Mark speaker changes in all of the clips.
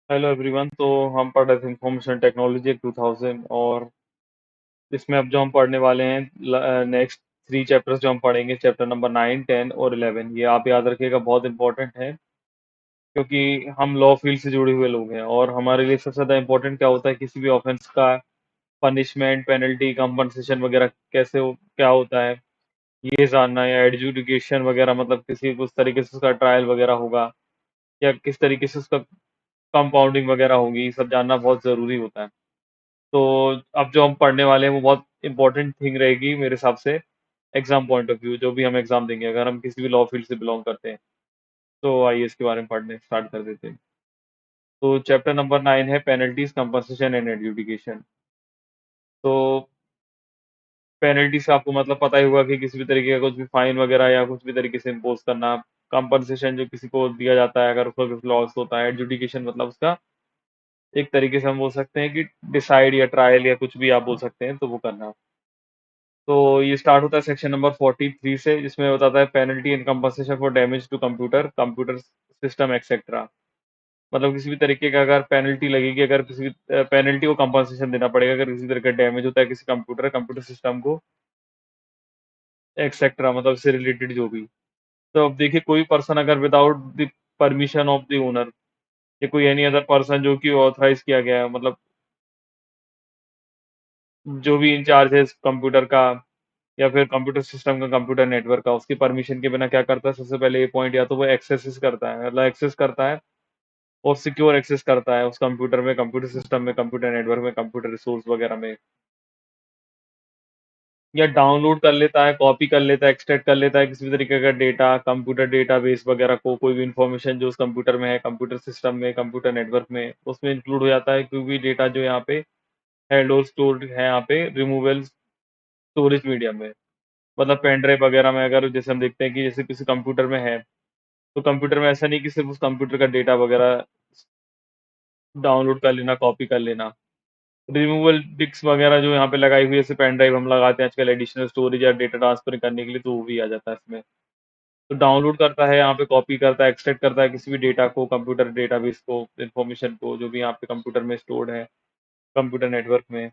Speaker 1: Hello everyone. तो हम पढ़ रहे थे इंफॉर्मेशन टेक्नोलॉजी 2000, और इसमें अब जो हम पढ़ने वाले हैं नेक्स्ट 3 चैप्टर्स जो हम पढ़ेंगे, चैप्टर नंबर 9, 10 और 11। ये आप याद रखिएगा, बहुत इंपॉर्टेंट है, क्योंकि हम लॉ फील्ड से जुड़े हुए लोग हैं और हमारे लिए सबसे ज़्यादा इंपॉर्टेंट क्या होता है, किसी भी ऑफेंस का पनिशमेंट, पेनल्टी, कंपनसेशन वगैरह कैसे क्या होता है, ये जानना, या एडजुडिकेशन वगैरह, मतलब किसी उस तरीके से उसका ट्रायल वगैरह होगा या किस तरीके से उसका कंपाउंडिंग वगैरह होगी, ये सब जानना बहुत ज़रूरी होता है। तो अब जो हम पढ़ने वाले हैं वो बहुत इंपॉर्टेंट थिंग रहेगी मेरे हिसाब से, एग्जाम पॉइंट ऑफ व्यू, जो भी हम एग्जाम देंगे अगर हम किसी भी लॉ फील्ड से बिलोंग करते हैं। तो आइए इसके बारे में पढ़ने स्टार्ट कर देते हैं। तो चैप्टर नंबर 9 है पेनल्टीज, कंपनसेशन एंड एडजुडिकेशन। तो पेनल्टी से आपको मतलब पता ही होगा कि किसी भी तरीके का कुछ भी फाइन वगैरह या कुछ भी तरीके से इम्पोज करना। कंपनसेशन जो किसी को दिया जाता है अगर उसका कुछ लॉस होता है। एडजुडिकेशन मतलब उसका एक तरीके से हम बोल सकते हैं कि डिसाइड या ट्रायल या कुछ भी आप बोल सकते हैं, तो वो करना। तो ये स्टार्ट होता है सेक्शन नंबर 43 से, जिसमें बताता है penalty and compensation for damage to computer, computer system etcetera. मतलब किसी भी तरीके का अगर पेनल्टी लगेगी, अगर किसी भी पेनल्टी को कंपनसेशन देना पड़ेगा अगर किसी तरह का डैमेज होता है किसी कंप्यूटर कंप्यूटर सिस्टम को, एक्सेट्रा मतलब इससे रिलेटेड जो भी। तो अब देखिए, कोई पर्सन अगर without the permission of the owner, या कोई एनी अदर पर्सन जो कि ऑथराइज किया गया है, मतलब जो भी इंचार्ज है इस कंप्यूटर का या फिर कंप्यूटर सिस्टम का, कंप्यूटर नेटवर्क का, उसकी परमिशन के बिना क्या करता है, सबसे पहले ये पॉइंट, या तो वो एक्सेस करता है, मतलब एक्सेस करता है और सिक्योर एक्सेस करता है उस कंप्यूटर में, कंप्यूटर सिस्टम में, कंप्यूटर नेटवर्क में, कंप्यूटर रिसोर्स वगैरह में, या डाउनलोड कर लेता है, कॉपी कर लेता है, एक्सट्रैक्ट कर लेता है किसी भी तरीके का डेटा, कंप्यूटर डेटाबेस वगैरह को, कोई भी इंफॉर्मेशन जो उस कंप्यूटर में है, कंप्यूटर सिस्टम में, कंप्यूटर नेटवर्क में, उसमें इंक्लूड हो जाता है, क्योंकि डेटा जो यहाँ पे हेल्ड और स्टोर्ड है यहाँ पे रिमूवेबल स्टोरेज मीडियम में। मतलब पेन ड्राइव वगैरह में अगर जैसे हम देखते हैं कि जैसे किसी कंप्यूटर में है, तो कंप्यूटर में ऐसा नहीं कि सिर्फ उस कंप्यूटर का डेटा वगैरह डाउनलोड कर लेना, कॉपी कर लेना। रिमूवेबल डिस्क वगैरह जो यहाँ पे लगाई हुई है, जैसे पेन ड्राइव हम लगाते हैं आजकल एडिशनल स्टोरेज या डेटा ट्रांसफर करने के लिए, तो वो भी आ जाता है इसमें। तो डाउनलोड करता है यहाँ पे, कॉपी करता है, एक्सट्रैक्ट करता है किसी भी डेटा को, कंप्यूटर डेटाबेस को, इन्फॉर्मेशन को, जो भी यहाँ पे कंप्यूटर में स्टोर्ड है, कंप्यूटर नेटवर्क में।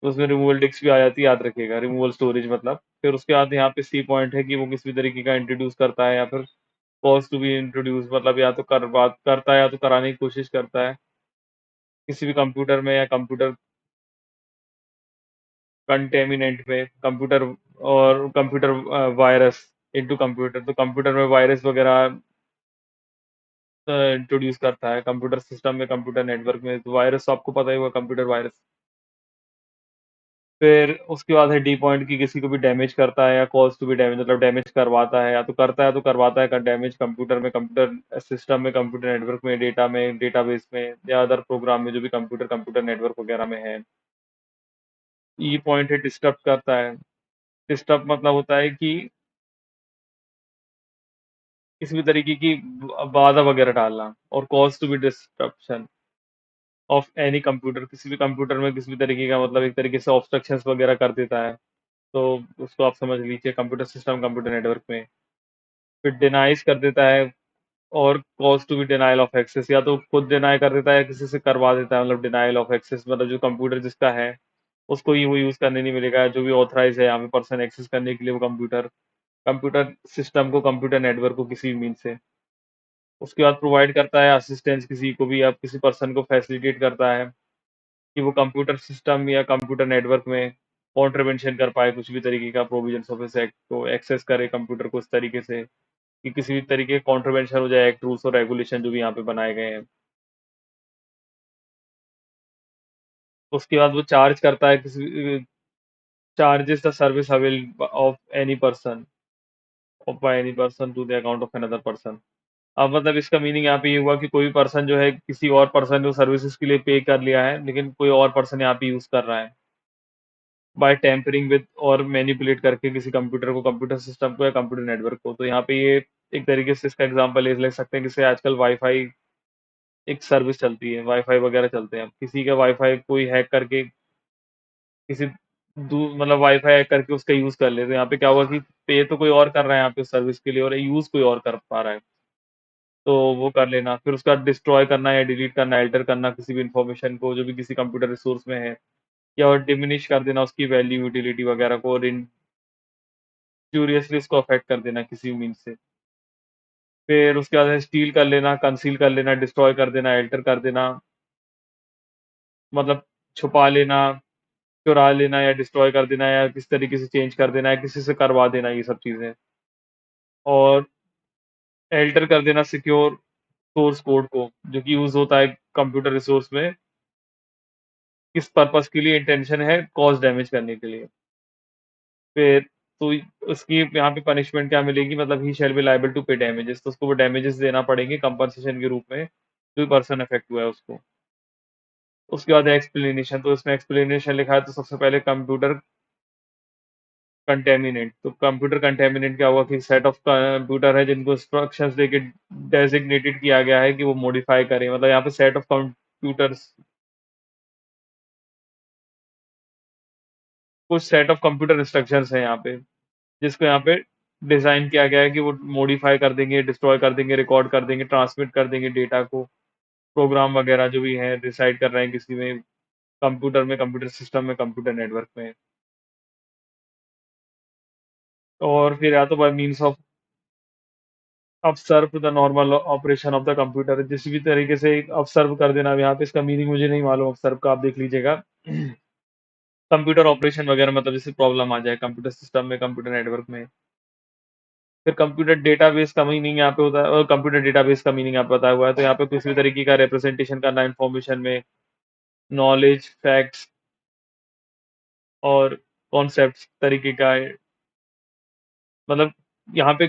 Speaker 1: तो उसमें रिमूवल डिस्क भी आ जाती है, याद रखिएगा, रिमूवल स्टोरेज मतलब। फिर उसके बाद यहाँ पे सी पॉइंट है कि वो किसी भी तरीके का इंट्रोड्यूस करता है या फिर कॉज टू बी इंट्रोड्यूस, मतलब या तो बात करता है या तो कराने की कोशिश करता है किसी भी कंप्यूटर में, या कंप्यूटर कंटेमिनेंट में, कंप्यूटर और कंप्यूटर वायरस इनटू कंप्यूटर। तो कंप्यूटर में वायरस वगैरह इंट्रोड्यूस करता है कंप्यूटर सिस्टम में, कंप्यूटर नेटवर्क में। तो वायरस तो आपको पता ही होगा, कंप्यूटर वायरस। फिर उसके बाद है डी पॉइंट की किसी को भी डैमेज करता है या कॉज टू बी डैमेज, मतलब डैमेज करवाता है, या तो करता है, तो करवाता है डैमेज कंप्यूटर में, कंप्यूटर सिस्टम में, कंप्यूटर नेटवर्क में, डेटा में, डेटाबेस में, या अदर प्रोग्राम में जो भी कंप्यूटर कंप्यूटर नेटवर्क वगैरह में है। ई पॉइंट है डिस्टर्ब करता है। डिस्टर्ब मतलब होता है कि किसी भी तरीके की बाधा वगैरह डालना। और cause to be disruption of any computer, किसी भी कंप्यूटर में किसी भी तरीके का, मतलब एक तरीके से ऑब्स्ट्रक्शंस वगैरह कर देता है। तो उसको आप समझ लीजिए कंप्यूटर सिस्टम, कंप्यूटर नेटवर्क में। फिर डिनाइज कर देता है, और cause to be denial of access, या तो खुद डिनाई कर देता है या किसी से करवा देता है, मतलब डिनाइल ऑफ एक्सेस मतलब जो कंप्यूटर जिसका है उसको ही वो यूज करने नहीं मिलेगा, जो भी ऑथराइज है यहाँ पे पर्सन एक्सेस करने के लिए वो कंप्यूटर, कंप्यूटर सिस्टम को, कंप्यूटर नेटवर्क को किसी भी मीन से। उसके बाद प्रोवाइड करता है असिस्टेंस, किसी को भी, आप किसी पर्सन को फैसिलिटेट करता है कि वो कंप्यूटर सिस्टम या कंप्यूटर नेटवर्क में कॉन्ट्रीवेंशन कर पाए, कुछ भी तरीके का प्रोविजंस ऑफ इस एक्ट को एक्सेस करे कंप्यूटर को इस तरीके से कि किसी भी तरीके का कॉन्ट्रीवेंशन हो जाए एक्ट, रूल्स और रेगुलेशन जो भी यहाँ पे बनाए गए हैं। उसके बाद वो चार्ज करता है किसी, charges the service avail of any person, of by any person to the account of another person. अब मतलब इसका मीनिंग यहाँ पे ये हुआ कि कोई भी पर्सन जो है किसी और पर्सन को सर्विसेज के लिए पे कर लिया है, लेकिन कोई और पर्सन यहाँ पे यूज कर रहा है, बाय टेम्परिंग विद और मैनिपुलेट करके किसी कंप्यूटर को, कंप्यूटर सिस्टम को या कंप्यूटर नेटवर्क को। तो यहाँ पे ये एक तरीके से इसका एग्जांपल ये ले सकते हैं, जैसे आजकल वाईफाई एक सर्विस चलती है, वाईफाई वगैरह चलते हैं, अब किसी का वाईफाई कोई हैक करके किसी मतलब वाईफाई हैक करके उसका यूज कर ले, तो यहाँ पे क्या होगा कि पे तो कोई और कर रहा है यहाँ पे उस सर्विस के लिए, और यूज कोई और कर पा रहा है। तो वो कर लेना। फिर उसका डिस्ट्रॉय करना या डिलीट करना, अल्टर करना किसी भी इन्फॉर्मेशन को जो भी किसी कंप्यूटर रिसोर्स में है, या और डिमिनिश कर देना उसकी वैल्यू, यूटिलिटी वगैरह को, और इंजूरियसली उसको अफेक्ट कर देना किसी भी मीन्स से। फिर उसके बाद स्टील कर लेना, कंसील कर लेना, डिस्ट्रॉय कर देना, अल्टर कर देना, मतलब छुपा लेना, चुरा लेना या डिस्ट्रॉय कर देना या किसी तरीके से चेंज कर देना या किसी से करवा देना, ये सब चीज़ें। और अल्टर कर देना सिक्योर सोर्स कोड को, जो कि यूज़ होता है कंप्यूटर रिसोर्स में, किस पर्पज़ के लिए इंटेंशन है, कॉज़ डैमेज करने के लिए। फिर तो उसकी यहाँ पे पनिशमेंट क्या मिलेगी, मतलब ही शैल बी लायबल टू पे डैमेजेस, तो उसको वो डैमेजेस देना पड़ेंगे कंपनसेशन के रूप में, जो पर्सन अफेक्ट हुआ है उसको। उसके बाद है एक्सप्लेनेशन, तो इसमें एक्सप्लेनेशन लिखा है, तो सबसे पहले कंप्यूटर कंटेमिनेंट, तो कंप्यूटर कंटेमिनेंट क्या हुआ कि सेट ऑफ कंप्यूटर है जिनको इंस्ट्रक्शंस देके डेजिग्नेटेड किया गया है कि वो मॉडिफाई करें, मतलब यहाँ पे सेट ऑफ कंप्यूटर्स, कुछ सेट ऑफ कंप्यूटर इंस्ट्रक्शंस हैं यहाँ पे, जिसको यहाँ पे डिजाइन किया गया है कि वो मॉडिफाई कर देंगे, डिस्ट्रॉय कर देंगे, रिकॉर्ड कर देंगे, ट्रांसमिट कर देंगे डेटा को, प्रोग्राम वगैरह जो भी है डिसाइड कर रहे हैं किसी में कंप्यूटर में, कंप्यूटर सिस्टम में, कंप्यूटर नेटवर्क में। और फिर या तो bye means of observe the normal operation of the computer, जिस भी तरीके से ऑब्जर्व कर देना। अब यहाँ पे इसका मीनिंग मुझे नहीं मालूम, ऑब्जर्व का आप देख लीजिएगा। कंप्यूटर ऑपरेशन वगैरह, मतलब जैसे प्रॉब्लम आ जाए कंप्यूटर सिस्टम में, कंप्यूटर नेटवर्क में। फिर कंप्यूटर डेटाबेस का मीनिंग यहाँ पे होता है, और कंप्यूटर डेटाबेस का मीनिंग यहाँ पे बताया हुआ है, तो यहाँ पे किसी भी तरीके का रिप्रेजेंटेशन करना इंफॉर्मेशन में, नॉलेज, फैक्ट्स और कॉन्सेप्ट तरीके का है। मतलब यहाँ पे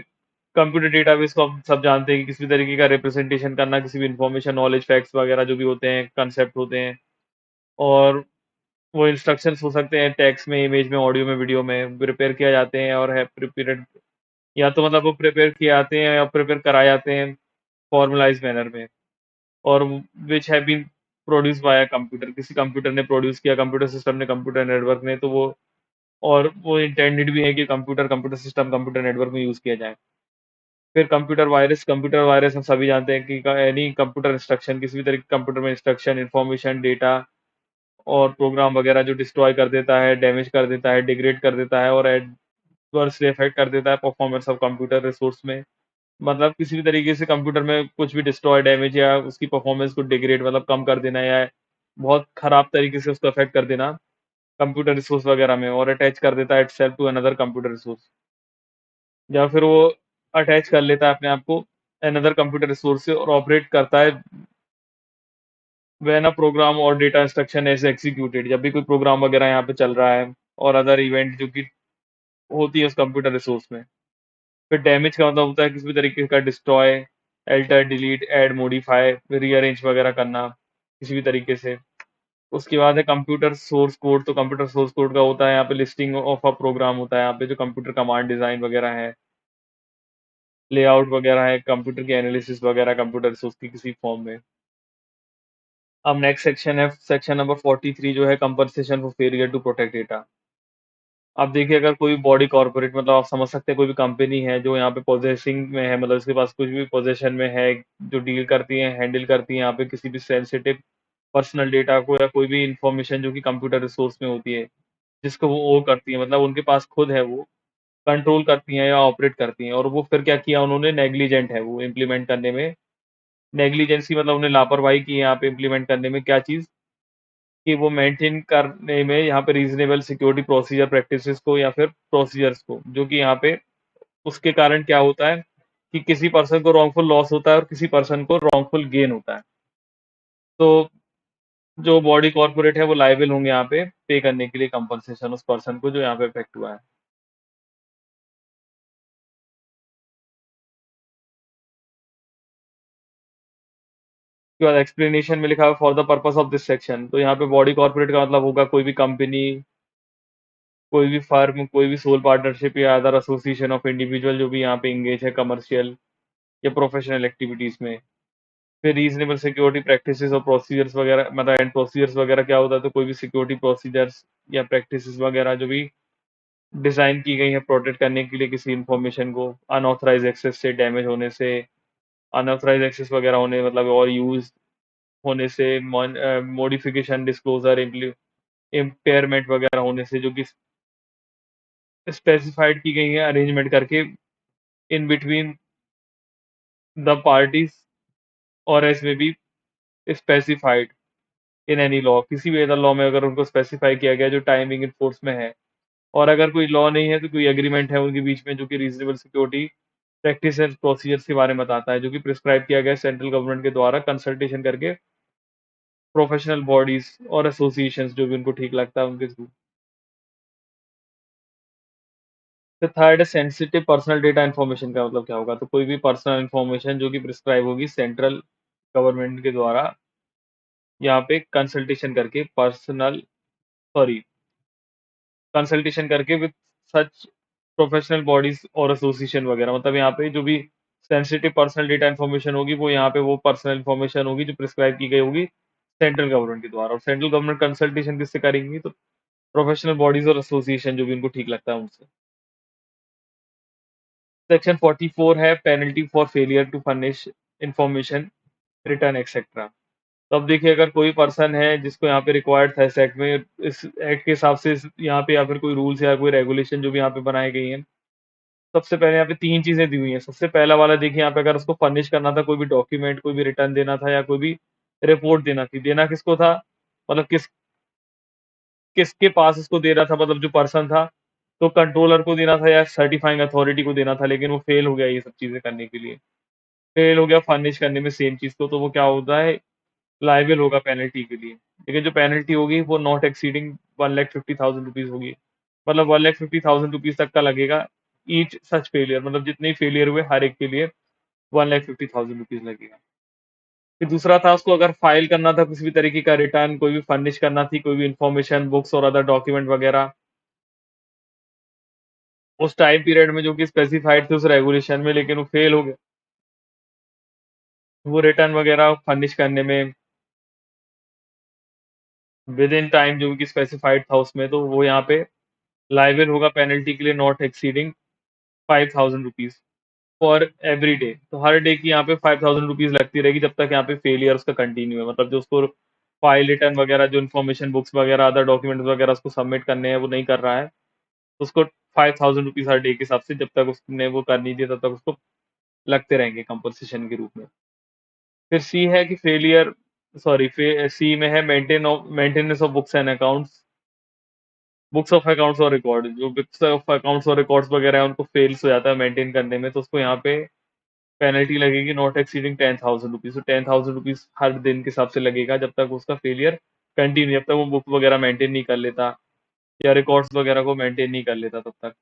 Speaker 1: कंप्यूटर डेटाबेस को हम सब जानते हैं कि किसी भी तरीके का रिप्रेजेंटेशन करना, किसी भी इंफॉर्मेशन, नॉलेज, फैक्ट्स वगैरह जो भी होते हैं, कंसेप्ट होते हैं, और वो इंस्ट्रक्शंस हो सकते हैं टेक्स्ट में, इमेज में, ऑडियो में, वीडियो में, प्रिपेयर किया जाते हैं और है प्रिपेयर्ड, या तो मतलब वो प्रिपेयर किए जाते हैं या प्रिपेयर कराए जाते हैं फॉर्मलाइज्ड मैनर में, और which have been produced by a computer, किसी कंप्यूटर ने प्रोड्यूस किया, कंप्यूटर सिस्टम ने, कंप्यूटर नेटवर्क ने, तो वो, और वो इंटेंडेड भी है कि कंप्यूटर सिस्टम, कंप्यूटर नेटवर्क में यूज़ किया जाए। फिर कंप्यूटर वायरस हम सभी जानते हैं कि एनी कंप्यूटर इंस्ट्रक्शन, किसी भी तरह के कंप्यूटर में इंस्ट्रक्शन, इन्फॉर्मेशन, डेटा और प्रोग्राम वगैरह जो डिस्ट्रॉय कर देता है, डैमेज कर देता है, डिग्रेड कर देता है और एडवर्सली अफेक्ट कर देता है परफॉर्मेंस ऑफ कंप्यूटर रिसोर्स में। मतलब किसी भी तरीके से कंप्यूटर में कुछ भी डिस्ट्रॉय, डैमेज या उसकी परफॉर्मेंस को डिग्रेड, मतलब कम कर देना या बहुत खराब तरीके से उसको अफेक्ट कर देना कंप्यूटर रिसोर्स वगैरह में, और अटैच कर देता है itself to another computer resource, या फिर वो अटैच कर लेता है अपने आप को अनदर कंप्यूटर रिसोर्स से और ऑपरेट करता है व्हेन अ प्रोग्राम और डेटा इंस्ट्रक्शन इज एग्जीक्यूटेड, जब भी कोई प्रोग्राम वगैरह यहाँ पे चल रहा है, और अदर इवेंट जो कि होती है उस कंप्यूटर रिसोर्स में। फिर डैमेज का मतलब होता है किसी भी तरीके का destroy, alter, delete, add, modify, rearrange वगैरह करना किसी भी तरीके से। उसके बाद है कंप्यूटर सोर्स कोड, तो कंप्यूटर सोर्स कोड का होता है यहाँ पे लिस्टिंग ऑफ अ प्रोग्राम, होता है यहाँ पे जो कंप्यूटर कमांड डिजाइन वगैरह है, लेआउट वगैरह है, कंप्यूटर की एनालिसिस वगैरह कंप्यूटर रिसोर्स की किसी फॉर्म में। अब नेक्स्ट सेक्शन है सेक्शन नंबर 43, जो है compensation for failure to protect data. अब देखिए, अगर कोई बॉडी कॉर्पोरेट, मतलब आप समझ सकते हैं कोई भी कंपनी है जो यहाँ पे पोजेसिंग में है, मतलब इसके पास कुछ भी पोजेशन में है, जो डील करती है, हैंडल करती है यहाँ पे किसी भी सेंसिटिव पर्सनल डेटा को, या कोई भी इंफॉर्मेशन जो कि कंप्यूटर रिसोर्स में होती है, जिसको वो करती है, मतलब उनके पास खुद है, वो कंट्रोल करती हैं या ऑपरेट करती हैं, और वो फिर क्या किया उन्होंने, नेग्लिजेंट है वो इम्प्लीमेंट करने में। नेग्लिजेंसी मतलब उन्हें लापरवाही की है यहाँ पे इम्प्लीमेंट करने में, क्या चीज़, कि वो मेंटेन करने में यहाँ पे रीजनेबल सिक्योरिटी प्रोसीजर प्रैक्टिसेस को, या फिर प्रोसीजर्स को, जो कि यहाँ पे उसके कारण क्या होता है कि किसी पर्सन को रॉन्गफुल लॉस होता है और किसी पर्सन को रॉन्गफुल गेन होता है। तो जो बॉडी कॉर्पोरेट है वो लायबल होंगे यहाँ पे पे करने के लिए कंपनसेशन उस पर्सन को जो यहाँ पे इफेक्ट हुआ है। उसके बाद एक्सप्लेनेशन में लिखा है for the purpose of this section, तो यहाँ पे बॉडी कॉर्पोरेट का मतलब होगा कोई भी कंपनी, कोई भी फर्म, कोई भी सोल पार्टनरशिप या अदर एसोसिएशन ऑफ इंडिविजुअल जो भी यहाँ पे इंगेज है कमर्शियल या प्रोफेशनल एक्टिविटीज में। फिर रीजनेबल सिक्योरिटी प्रैक्टिसेस और प्रोसीजर्स वगैरह, मतलब एंड प्रोसीजर्स वगैरह क्या होता है, तो कोई भी सिक्योरिटी प्रोसीजर्स या प्रैक्टिसेस वगैरह जो भी डिजाइन की गई है प्रोटेक्ट करने के लिए किसी इंफॉर्मेशन को अनऑथराइज एक्सेस से, डैमेज होने से, अनऑथराइज्ड एक्सेस वगैरह होने मतलब और यूज़ होने से, मॉडिफिकेशन, डिस्क्लोज़र, इम्पेयरमेंट वगैरह होने से जो कि स्पेसिफाइड की गई है अरेंजमेंट करके इन बिटवीन द पार्टीज, और एज में be specified in any law, किसी भी अदर लॉ में अगर उनको स्पेसिफाई किया गया जो टाइमिंग इन फोर्स में है। और अगर कोई लॉ नहीं है तो कोई एग्रीमेंट है उनके बीच में जो कि reasonable security practice and procedures के बारे में बताता है, जो कि प्रिस्क्राइब किया गया है सेंट्रल गवर्नमेंट के द्वारा कंसल्टेशन करके प्रोफेशनल बॉडीज और एसोसिएशंस जो भी उनको ठीक लगता है उनके थ्रू। तो थर्ड है सेंसिटिव पर्सनल डेटा इन्फॉर्मेशन। का मतलब क्या होगा? तो कोई भी पर्सनल इन्फॉर्मेशन जो कि प्रिस्क्राइब होगी सेंट्रल गवर्नमेंट के द्वारा यहाँ पे कंसल्टेशन करके पर्सनल सॉरी कंसल्टेशन करके विद सच प्रोफेशनल बॉडीज और एसोसिएशन वगैरह, मतलब यहाँ पे जो भी सेंसिटिव पर्सनल डेटा इन्फॉर्मेशन होगी वो यहाँ पे वो पर्सनल इन्फॉर्मेशन होगी जो प्रिस्क्राइब की गई होगी सेंट्रल गवर्नमेंट के द्वारा। और सेंट्रल गवर्नमेंट कंसल्टेशन किससे करेंगी? तो प्रोफेशनल बॉडीज और एसोसिएशन जो भी उनको ठीक लगता है उनसे। सेक्शन 44 है penalty for failure to furnish information, return etcetera. तो अब देखिए अगर कोई पर्सन है जिसको यहाँ पे रिक्वायर्ड था इस एक्ट में, इस एक्ट के हिसाब से यहाँ पे या फिर कोई रूल्स या कोई रेगुलेशन जो भी यहाँ पे बनाई गई हैं, सबसे पहले यहाँ पे 3 चीज़ें दी हुई हैं। सबसे पहला वाला देखिए यहाँ पे अगर उसको फर्निश करना था कोई भी डॉक्यूमेंट, कोई भी रिटर्न देना था या कोई भी रिपोर्ट देना थी, देना किसको था? मतलब किसके पास उसको देना था, मतलब जो पर्सन था, तो कंट्रोलर को देना था या सर्टिफाइंग अथॉरिटी को देना था, लेकिन वो फेल हो गया ये सब चीज़ें करने के लिए। फेल हो गया फर्निश करने में सेम चीज़ को, तो वो क्या होता है? लायबल होगा पेनल्टी के लिए। लेकिन जो पेनल्टी होगी वो नॉट एक्सीडिंग 1,50,000 रुपीज़ होगी। मतलब 1,50,000 रुपीज़ तक का लगेगा ईच सच फेलियर, मतलब जितने फेलियर हुए हर एक के लिए 1,50,000 रुपीज़ लगेगा। फिर दूसरा था उसको अगर फाइल करना था किसी भी तरीके का रिटर्न, कोई भी फर्निश करना थी, कोई भी इन्फॉर्मेशन, बुक्स और अदर डॉक्यूमेंट वगैरह, उस टाइम पीरियड में जो कि स्पेसिफाइड थे उस रेगुलेशन में, लेकिन वो फेल हो गया। वो रिटर्न वगैरह फर्निश करने में विद इन टाइम जो कि स्पेसिफाइड था उसमें, तो वो यहाँ पे लायबल होगा पेनल्टी के लिए not exceeding 5,000 rupees for every day. तो हर डे की यहाँ पे 5,000 रुपीज़ लगती रहेगी जब तक यहाँ पे फेलियर उसका कंटिन्यू है। मतलब जो उसको फाइल रिटर्न वगैरह, जो इन्फॉर्मेशन, बुक्स वगैरह, अदर डॉक्यूमेंट वगैरह उसको सबमिट करने हैं, वो नहीं कर रहा है, तो उसको 5,000 रुपीज़ हर डे के हिसाब से जब तक उसने वो कर नहीं दिया तब तक उसको लगते रहेंगे कंपनसेशन के रूप में। फिर सी है कि फेलियर सॉरी सी में है maintenance of books and accounts, books of accounts और रिकॉर्ड, जो बुक्स ऑफ अकाउंट्स और रिकॉर्ड्स वगैरह है उनको फेल्स हो जाता है मेंटेन करने में, तो उसको यहाँ पे पेनल्टी लगेगी नॉट एक्सीडिंग 10,000 रुपीज़। तो 10,000 रुपीज़ हर दिन के हिसाब से लगेगा जब तक उसका फेलियर कंटिन्यू, जब तक वो बुक वगैरह मेंटेन नहीं कर लेता या रिकॉर्ड्स वगैरह को मेंटेन नहीं कर लेता तब तक।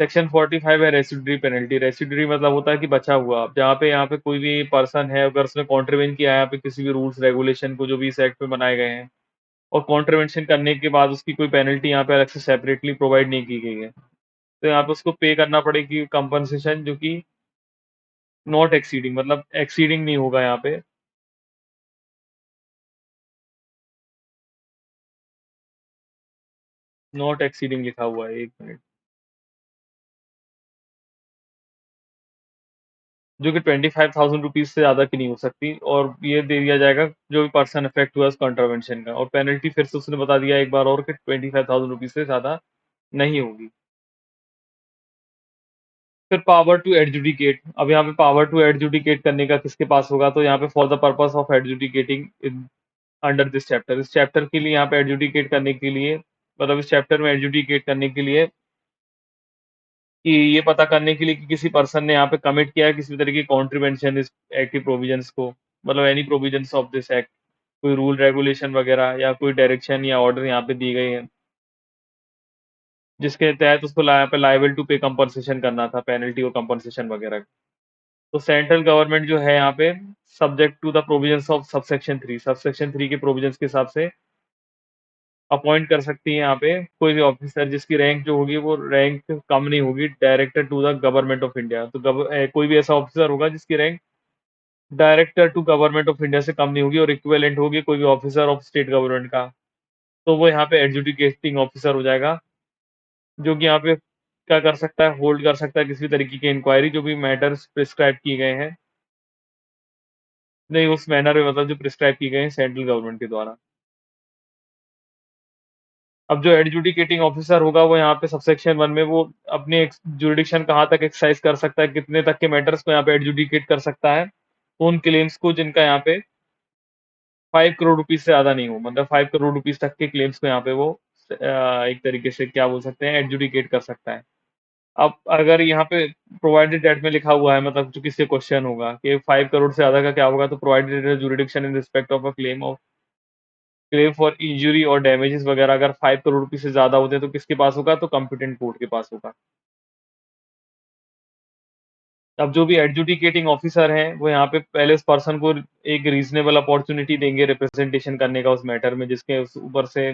Speaker 1: सेक्शन 45 है रेसिड्यूरी पेनल्टी। रेसिड्यूरी मतलब होता है कि बचा हुआ। अब जहाँ पे यहाँ पे कोई भी पर्सन है अगर उसने कॉन्ट्रीवेंट किया है यहाँ पे किसी भी रूल्स रेगुलेशन को जो भी इस एक्ट में बनाए गए हैं, और कॉन्ट्रीवेंशन करने के बाद उसकी कोई पेनल्टी यहाँ पे अलग से सेपरेटली प्रोवाइड नहीं की गई है, तो यहाँ पे उसको पे करना पड़ेगी कंपनसेशन जो कि नॉट एक्सीडिंग, मतलब एक्सीडिंग नहीं होगा यहाँ पे। नॉट एक्सीडिंग लिखा हुआ है, 1 मिनट। जो कि 25,000 रुपीज़ से ज़्यादा की नहीं हो सकती, और ये दे दिया जाएगा जो भी पर्सन अफेक्ट हुआ है उस कॉन्ट्रवेंशन का, और पेनल्टी फिर से उसने बता दिया एक बार और कि 25,000 रुपीज़ से ज़्यादा नहीं होगी। फिर पावर टू एडजुडिकेट। अब यहाँ पे पावर टू एडजुडिकेट करने का किसके पास होगा? तो यहाँ पे for the purpose of adjudicating in under this chapter, इस चैप्टर के लिए यहाँ पे एडजुडिकेट करने के लिए, मतलब इस चैप्टर में एडजुडिकेट करने के लिए कि ये पता करने के लिए कि किसी पर्सन ने यहाँ पे कमिट किया है किसी तरह की कॉन्ट्रीवेंशन इस एक्ट की प्रोविजंस को, मतलब any provisions of this act, कोई रूल रेगुलेशन वगैरह या कोई डायरेक्शन या ऑर्डर यहाँ पे दी गई है जिसके तहत उसको यहाँ पे लायबल टू पे कंपनसेशन करना था, पेनल्टी और कंपनसेशन वगैरह। तो सेंट्रल गवर्नमेंट जो है यहाँ पे subject to the provisions of subsection 3 के प्रोविजंस के हिसाब से अपॉइंट कर सकती है यहाँ पे कोई भी ऑफिसर जिसकी रैंक जो होगी वो रैंक कम नहीं होगी director to the government of India. तो कोई भी ऐसा ऑफिसर होगा जिसकी rank director to government of India से कम नहीं होगी और इक्विवेलेंट होगी कोई भी ऑफिसर ऑफ स्टेट गवर्नमेंट का, तो वो यहाँ पे एडजुडिकेटिंग ऑफिसर हो जाएगा, जो कि यहाँ पे क्या कर सकता है, होल्ड कर सकता है किसी भी तरीके की इंक्वायरी जो भी मैटर्स प्रिस्क्राइब किए गए हैं, नहीं उस मैनर में मतलब जो प्रिस्क्राइब किए गए हैं सेंट्रल गवर्नमेंट के द्वारा। अब जो एडजुडिकेटिंग ऑफिसर होगा वो यहाँ पे सबसेक्शन 1 में वो अपनी जुरिडिक्शन कहाँ तक एक्सरसाइज कर सकता है, कितने तक के मैटर्स को यहाँ पे एडजुडिकेट कर सकता है, उन क्लेम्स को जिनका यहाँ पे 5 करोड़ रुपीज से ज्यादा नहीं हो, मतलब 5 करोड़ रुपीज तक के क्लेम्स को यहाँ पे वो एक तरीके से क्या बोल सकते हैं एडजुडिकेट कर सकता है। अब अगर यहाँ पे प्रोवाइडेड डेट में लिखा हुआ है, मतलब जो किसी क्वेश्चन होगा कि 5 करोड़ से ज्यादा का क्या होगा, तो provided jurisdiction in respect of a claim for injury और डैमेजेस वगैरह अगर 5 करोड़ रुपए से ज्यादा होते हैं तो किसके पास होगा, तो कॉम्पिटेंट कोर्ट के पास होगा। अब जो भी एडजुडिकेटिंग ऑफिसर हैं वो यहाँ पे पहले उस पर्सन को एक रीजनेबल अपॉर्चुनिटी देंगे रिप्रेजेंटेशन करने का उस मैटर में, जिसके ऊपर से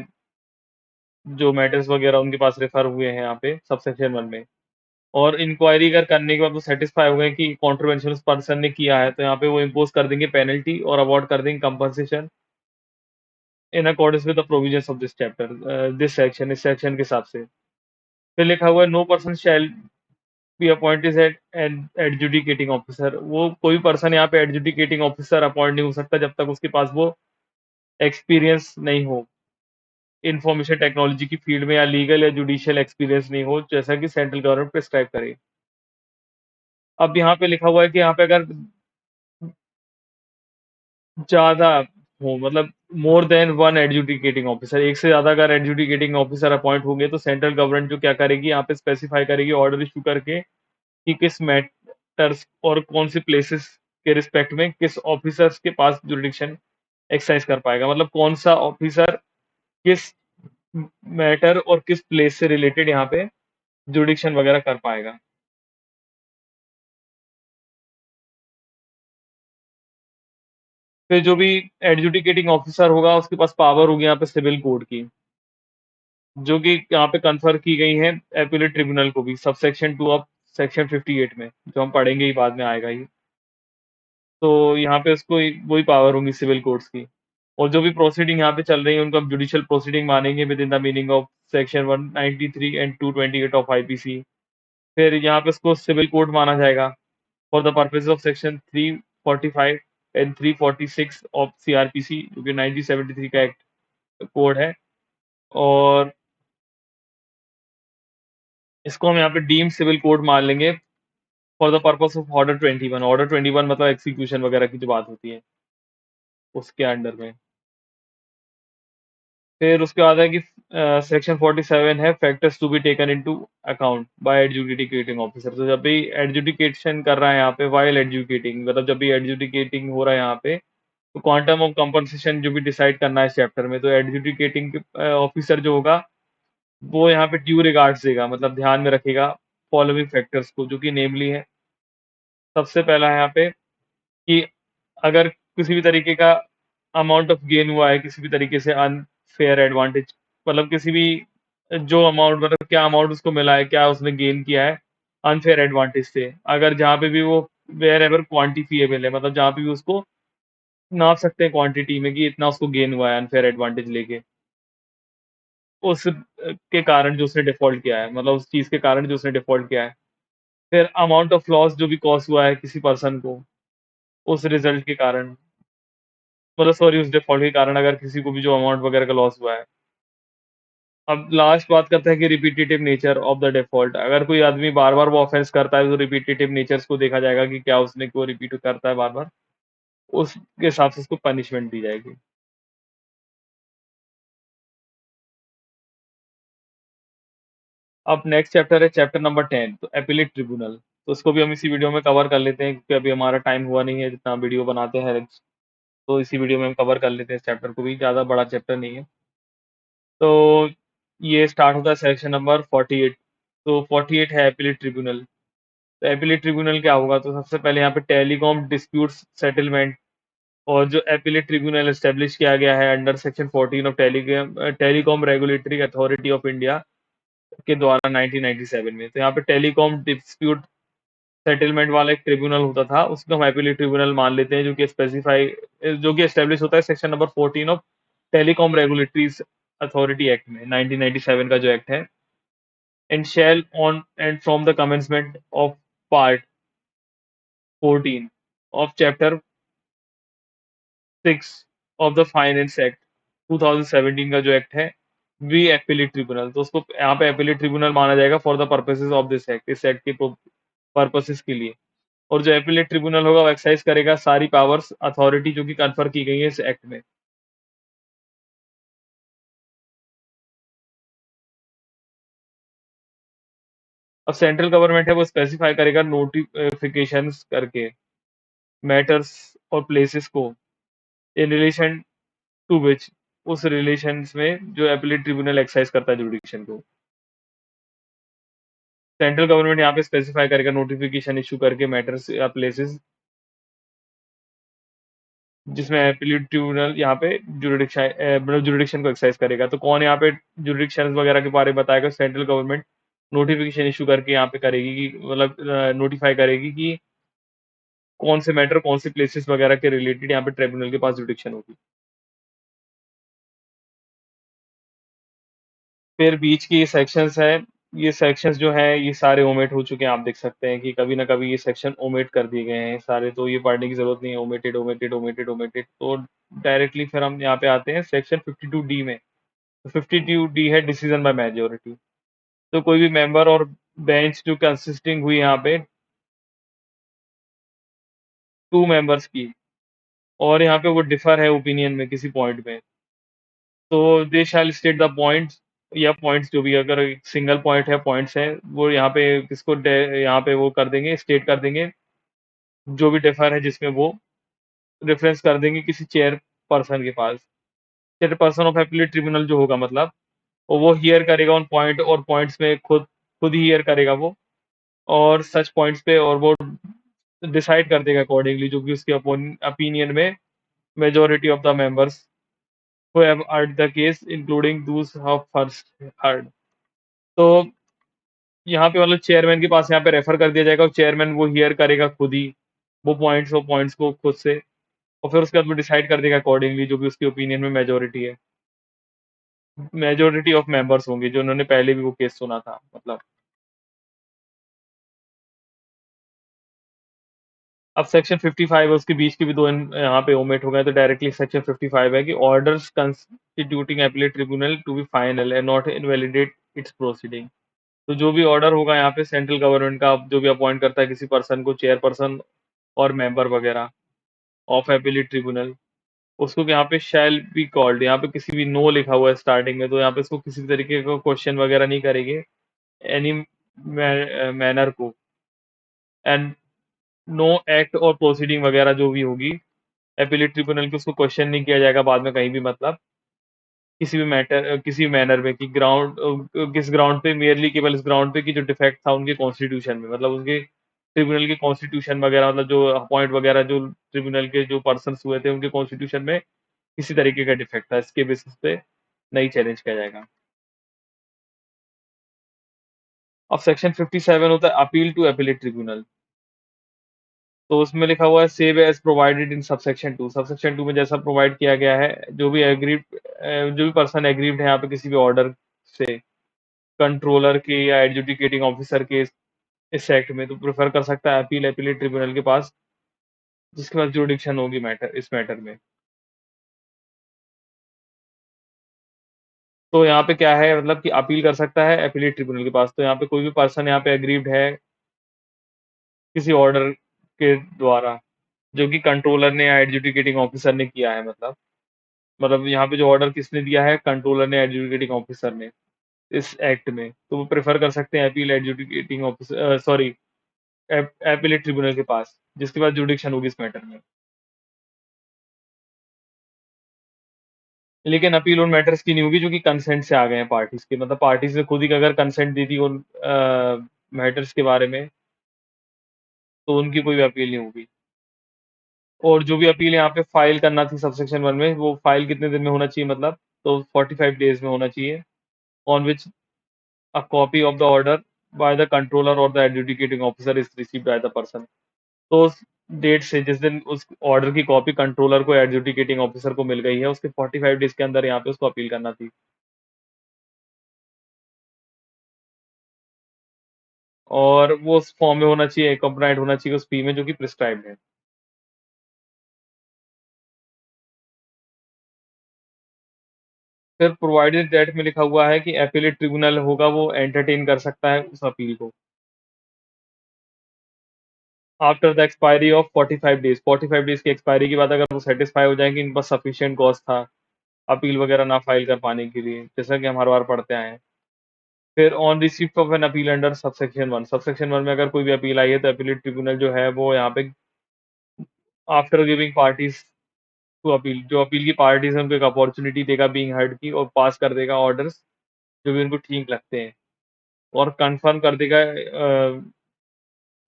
Speaker 1: जो मैटर्स वगैरह उनके पास रेफर हुए हैं यहाँ पे सबसेक्शन 1 में। और इंक्वायरी अगर करने के बाद वो सेटिस्फाई हो गए कि कॉन्ट्रोवर्शियल उस पर्सन ने किया है, तो यहाँ पे वो इम्पोज कर देंगे पेनल्टी और अवार्ड कर देंगे compensation in accordance with the provisions of this chapter, this section, इस सेक्शन के हिसाब से। फिर लिखा हुआ है no person shall be appointed at an adjudicating officer, वो कोई पर्सन यहाँ पे एडजुडिकेटिंग ऑफिसर अपॉइंट नहीं हो सकता जब तक उसके पास वो एक्सपीरियंस नहीं हो इंफॉर्मेशन टेक्नोलॉजी की फील्ड में, या लीगल या जुडिशियल एक्सपीरियंस नहीं हो जैसा कि सेंट्रल गवर्नमेंट प्रिस्क्राइब करे। अब यहाँ पे लिखा हुआ है कि यहाँ पे अगर ज़्यादा हो, मतलब more than one adjudicating officer, एक से ज़्यादा अगर एडजुडिकेटिंग ऑफिसर अपॉइंट होंगे तो सेंट्रल गवर्नमेंट जो क्या करेगी यहाँ पे स्पेसिफाई करेगी ऑर्डर इशू करके कि किस मैटर्स और कौन सी प्लेसेस के रिस्पेक्ट में किस ऑफिसर्स के पास जुरिडिक्शन एक्सरसाइज कर पाएगा, मतलब कौन सा ऑफिसर किस मैटर और किस प्लेस से रिलेटेड यहाँ पे जुरिडिक्शन वगैरह कर पाएगा। फिर जो भी एडजुडिकेटिंग ऑफिसर होगा उसके पास पावर होगी यहाँ पे सिविल कोड की, जो कि यहाँ पे कन्फर की गई है एपीलेट ट्रिब्यूनल को भी, सबसेक्शन 2 ऑफ सेक्शन 58 में, जो हम पढ़ेंगे ही बाद में आएगा ही। तो यहाँ पे उसको वही पावर होंगी सिविल कोर्ट्स की, और जो भी प्रोसीडिंग यहाँ पे चल रही है उनको हम जुडिशियल प्रोसीडिंग मानेंगे with in the meaning of section 193 and 228 of IPC. फिर यहाँ पे उसको सिविल कोर्ट माना जाएगा for the purpose of section 345 and 346 of CrPC, जो कि 1973 का एक्ट कोड है। और इसको हम यहाँ पे डीम्ड सिविल कोड मान लेंगे for the purpose of order 21। Order 21 मतलब एग्जीक्यूशन वगैरह की जो बात होती है उसके अंडर में। फिर उसके बाद है कि सेक्शन 47 है factors to be taken into account by adjudicating officer. तो जब भी एडजुडिकेशन कर रहा है यहाँ पे वाइल एडजुडिकेटिंग, मतलब जब भी एडजुडिकेटिंग हो रहा है यहाँ पे, तो क्वांटम ऑफ कंपनसेशन जो भी डिसाइड करना है इस चैप्टर में, तो एडजुडिकेटिंग ऑफिसर जो होगा वो यहाँ पे ड्यू रिगार्ड्स देगा, मतलब ध्यान में रखेगा फॉलोइंग फैक्टर्स को, जो कि नेमली है सबसे पहला है यहाँ पे कि अगर किसी भी तरीके का अमाउंट ऑफ गेन हुआ है, किसी भी तरीके से अनफेयर एडवांटेज, मतलब किसी भी जो अमाउंट, मतलब क्या अमाउंट उसको मिला है, क्या उसने गेन किया है अनफेयर एडवांटेज से, अगर जहाँ पे भी वो वेयर एवर क्वांटिफिएबल है, मतलब जहाँ पे भी उसको नाप सकते हैं क्वांटिटी में कि इतना उसको गेन हुआ है अनफेयर एडवांटेज लेके, उस के कारण जो उसने डिफॉल्ट किया है, मतलब उस चीज के कारण जो उसने डिफॉल्ट किया है। फिर अमाउंट ऑफ लॉस जो भी कॉस्ट हुआ है किसी पर्सन को उस रिजल्ट के कारण, मतलब सॉरी उस डिफ़ॉल्ट के कारण अगर किसी को भी जो अमाउंट वगैरह का लॉस हुआ है। अब लास्ट बात करते हैं कि repetitive nature of the default, अगर कोई आदमी बार-बार वो ऑफ़ेंस करता है तो रिपिटिटिव नेचर्स को देखा जाएगा कि क्या उसने क्यों रिपीट करता है बार-बार, उसके हिसाब से उसको पनिशमेंट दी जाएगी। अब नेक्स्ट चैप्टर है चैप्टर नंबर 10, तो एपीलेट ट्रिब्यूनल। तो उसको भी हम इसी वीडियो में कवर कर लेते हैं क्योंकि अभी हमारा टाइम हुआ नहीं है जितना वीडियो बनाते हैं, तो इसी वीडियो में हम कवर कर लेते हैं इस चैप्टर को भी, ज़्यादा बड़ा चैप्टर नहीं है। तो ये स्टार्ट होता है सेक्शन नंबर 48। तो 48 है एपीलेट ट्रिब्यूनल। तो एपीलेट ट्रिब्यूनल क्या होगा, तो सबसे पहले यहाँ पे टेलीकॉम डिस्प्यूट सेटलमेंट, और जो एपीलेट ट्रिब्यूनल एस्टेब्लिश किया गया है under section 14 of telecom regulatory authority of India के द्वारा 1997 में। तो यहाँ पे टेलीकॉम डिस्प्यूट सेटलमेंट वाला एक ट्रिब्यूनल होता था, उसको हम एपीलेट ट्रिब्यूनल मान लेते हैं, जो कि एस्टेब्लिश होता है section number 14 of telecom regulatories authority act में, 1997 का जो एक्ट है and shall on and from the commencement of part 14 of chapter 6 of the finance act 2017 का जो एक्ट है वी एपिलेट ट्रिब्यूनल, तो उसको यहाँ पे एपिलेट ट्रिब्यूनल माना जाएगा for the purposes of this act, इस एक्ट के पर्पसेस के लिए। और जो एपिलेट ट्रिब्यूनल होगा वो एक्सरसाइज करेगा सारी पावर्स अथॉरिटी जो कि कन्फर की गई है इस एक्ट में। अब सेंट्रल गवर्नमेंट है वो स्पेसिफाई करेगा नोटिफिकेशंस करके मैटर्स और प्लेसेस को इन रिलेशन टू विच, उस रिलेशंस में जो एपिलेट ट्रिब्यूनल एक्सरसाइज करता है जुडिक्शन को। सेंट्रल गवर्नमेंट यहाँ पे स्पेसिफाई करेगा नोटिफिकेशन इशू करके मैटर्स या प्लेसेस जिसमें एपीलेट ट्रिब्यूनल यहाँ पे जुरिडिक्शन मतलब जुरिडिक्शन को एक्सरसाइज करेगा। तो कौन यहाँ पे जुरिडिक्शन वगैरह के बारे में बताएगा? सेंट्रल गवर्नमेंट नोटिफिकेशन इशू करके यहाँ पे करेगी कि मतलब नोटिफाई करेगी कि कौन से मैटर कौन से प्लेसेस वगैरह के रिलेटेड यहाँ पे ट्रिब्यूनल के पास जुरिडिक्शन होगी। फिर बीच की ये सेक्शंस है, ये सेक्शंस जो है ये सारे ओमिट हो चुके हैं। आप देख सकते हैं कि कभी ना कभी ये सेक्शन ओमिट कर दिए गए हैं सारे, तो ये पढ़ने की जरूरत नहीं है। Omitted omitted omitted omitted. तो डायरेक्टली फिर हम यहाँ पे आते हैं सेक्शन 52 डी में। 52 डी है डिसीजन बाय मेजोरिटी। तो कोई भी मेंबर और बेंच जो कंसिस्टिंग हुई यहाँ पे 2 मेंबर्स की, और यहाँ पे वो डिफर है ओपिनियन में किसी पॉइंट में, तो दे शैल स्टेट द पॉइंट्स या पॉइंट्स जो भी, अगर सिंगल पॉइंट है पॉइंट्स है वो यहाँ पे किसको यहाँ पे वो कर देंगे, स्टेट कर देंगे जो भी डिफर है, जिसमें वो रेफरेंस कर देंगे किसी चेयर पर्सन के पास। Chairperson of appellate tribunal जो होगा मतलब, और वो हियर करेगा उन पॉइंट और पॉइंट्स में खुद खुद ही हियर करेगा वो, और सच पॉइंट्स पे, और वो डिसाइड कर देगा अकॉर्डिंगली जो कि उसके ओपिनियन में majority of the members who have heard the case including those who have first heard। तो यहाँ पे मतलब चेयरमैन के पास यहाँ पे रेफर कर दिया जाएगा और चेयरमैन वो हियर करेगा खुद ही वो पॉइंट्स को खुद से, और फिर उसके बाद वो डिसाइड कर देगा अकॉर्डिंगली जो भी उसकी ओपिनियन में मेजोरिटी है, मेजोरिटी ऑफ मेंबर्स होंगे जो उन्होंने पहले भी वो केस सुना था मतलब। अब सेक्शन 55 है, उसके बीच के भी दो यहाँ पे ओमिट हो गए, तो डायरेक्टली सेक्शन 55 है कि orders constituting appellate tribunal to be final and not invalidate its proceeding. तो जो भी ऑर्डर होगा यहाँ पे सेंट्रल गवर्नमेंट का जो भी अपॉइंट करता है किसी पर्सन को, चेयरपर्सन और मेंबर वगैरह ऑफ एपीलेट ट्रिब्यूनल, उसको यहाँ पे शैल बी कॉल्ड, यहाँ पे किसी भी नो लिखा हुआ है स्टार्टिंग में, तो यहाँ पे इसको किसी तरीके का क्वेश्चन वगैरह नहीं करेंगे एनी मैनर को, एंड नो एक्ट और प्रोसीडिंग वगैरह जो भी होगी एपीलेट ट्रिब्यूनल की, उसको क्वेश्चन नहीं किया जाएगा बाद में कहीं भी, मतलब किसी भी मैटर किसी भी मैनर में कि ग्राउंड किस ग्राउंड पे, मेयरली केवल इस ग्राउंड पे कि जो डिफेक्ट था उनके कॉन्स्टिट्यूशन में, मतलब उनके ट्रिब्यूनल के कॉन्स्टिट्यूशन वगैरह, मतलब जो अपॉइंट वगैरह जो ट्रिब्यूनल के जो पर्सन हुए थे उनके कॉन्स्टिट्यूशन में किसी तरीके का डिफेक्ट था, इसके बेसिस पे नहीं चैलेंज किया जाएगा। अब सेक्शन 57 होता है अपील टू एपीलेट ट्रिब्यूनल। तो उसमें लिखा हुआ है save as provided in subsection 2। Subsection 2 में जैसा प्रोवाइड किया गया है, जो भी एग्रीड जो भी पर्सन एग्रीव्ड है यहाँ पे किसी भी ऑर्डर से कंट्रोलर के या एडजुडिकेटिंग ऑफिसर के इस एक्ट में, तो प्रेफर कर सकता है अपील एपीलेट ट्रिब्यूनल के पास, जिसके पास जुडिक्शन होगी मैटर इस मैटर में। तो यहाँ पे क्या है मतलब कि अपील कर सकता है एपीलेट ट्रिब्यूनल के पास। तो यहाँ पे कोई भी पर्सन यहाँ पे एग्रीव्ड है किसी ऑर्डर के द्वारा जो कि कंट्रोलर ने या एडजुडिकेटिंग ऑफिसर ने किया है, मतलब यहाँ पे जो ऑर्डर किसने दिया है, कंट्रोलर ने एडजुडिकेटिंग ऑफिसर ने इस एक्ट में, तो वो प्रेफर कर सकते हैं appeal adjudicating officer sorry appellate tribunal के पास, जिसके पास जुडिक्शन होगी इस मैटर में। लेकिन अपील उन मैटर्स की नहीं होगी जो कि कंसेंट से आ गए हैं पार्टीज के, मतलब पार्टीज ने खुद ही अगर कंसेंट दी थी उन मैटर्स के बारे में, तो उनकी कोई भी अपील नहीं होगी। और जो भी अपील यहाँ पे फाइल करना थी सबसेक्शन 1 में, वो फाइल कितने दिन में होना चाहिए मतलब, तो 45 डेज में होना चाहिए, on which a copy of the order by the controller और the adjudicating officer is received by the person. तो उस डेट से जिस दिन उस ऑर्डर की कॉपी कंट्रोलर को एडजुडिकेटिंग ऑफिसर को मिल गई है, उसके 45 डेज के अंदर यहाँ पे उसको अपील करना थी। और वो उस फॉर्म में होना चाहिए, कंप्लायंट होना चाहिए उस फी में जो कि प्रिस्क्राइब्ड है। फिर प्रोवाइडेड दैट में लिखा हुआ है कि एपीलेट ट्रिब्यूनल होगा वो एंटरटेन कर सकता है उस अपील को। After the expiry of 45 days, 45 days की एक्सपायरी के बाद अगर वो सैटिस्फाई हो जाएँ कि इनके पास सफिशिएंट कॉज़ था, अपील वगैरह ना फाइल कर पाने के लिए, जैसा कि हम हर बार पढ़ते आए हैं। फिर on receipt of an appeal under subsection 1, subsection 1 में अगर कोई भी अपील आई है तो एपीलेट ट्रिब्यूनल जो है वो यहाँ पे after giving parties to appeal, जो अपील की पार्टीज़ हैं उनको एक अपॉर्च्युनिटी देगा बीइंग हर्ड की और पास कर देगा ऑर्डर्स जो भी उनको ठीक लगते हैं और कन्फर्म कर देगा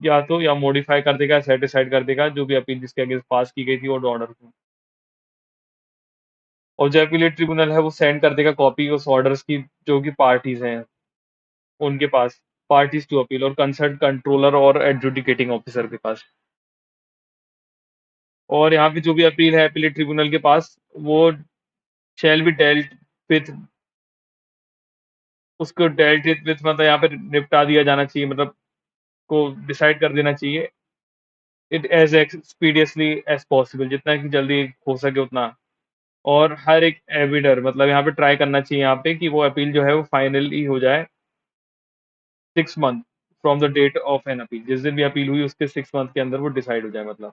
Speaker 1: या तो या मॉडिफाई कर देगा, सेट असाइड कर देगा जो भी अपील जिसके अगेंस्ट पास की गई थी वो ऑर्डर को। और जो एपीलेट ट्रिब्यूनल है वो सेंड कर देगा कॉपी उस ऑर्डर्स की जो कि पार्टीज़ हैं उनके पास, पार्टीज़ टू अपील और कंसर्न कंट्रोलर और एडजुडिकेटिंग ऑफिसर के पास। और यहाँ पे जो भी अपील है एपीलेट ट्रिब्यूनल के पास वो शैल बी डेल्ट विथ, उसको डेल्ट विथ मतलब यहाँ पे निपटा दिया जाना चाहिए, मतलब को डिसाइड कर देना चाहिए इट एज़ एक्सपीडियसली एज़ पॉसिबल, जितना कि जल्दी हो सके उतना। और हर एक एविडर मतलब यहाँ पे ट्राई करना चाहिए यहाँ पे कि वो अपील जो है वो फाइनली हो जाए 6 month from the date of an appeal, जिस दिन भी अपील हुई उसके 6 मंथ के अंदर वो डिसाइड हो जाए मतलब।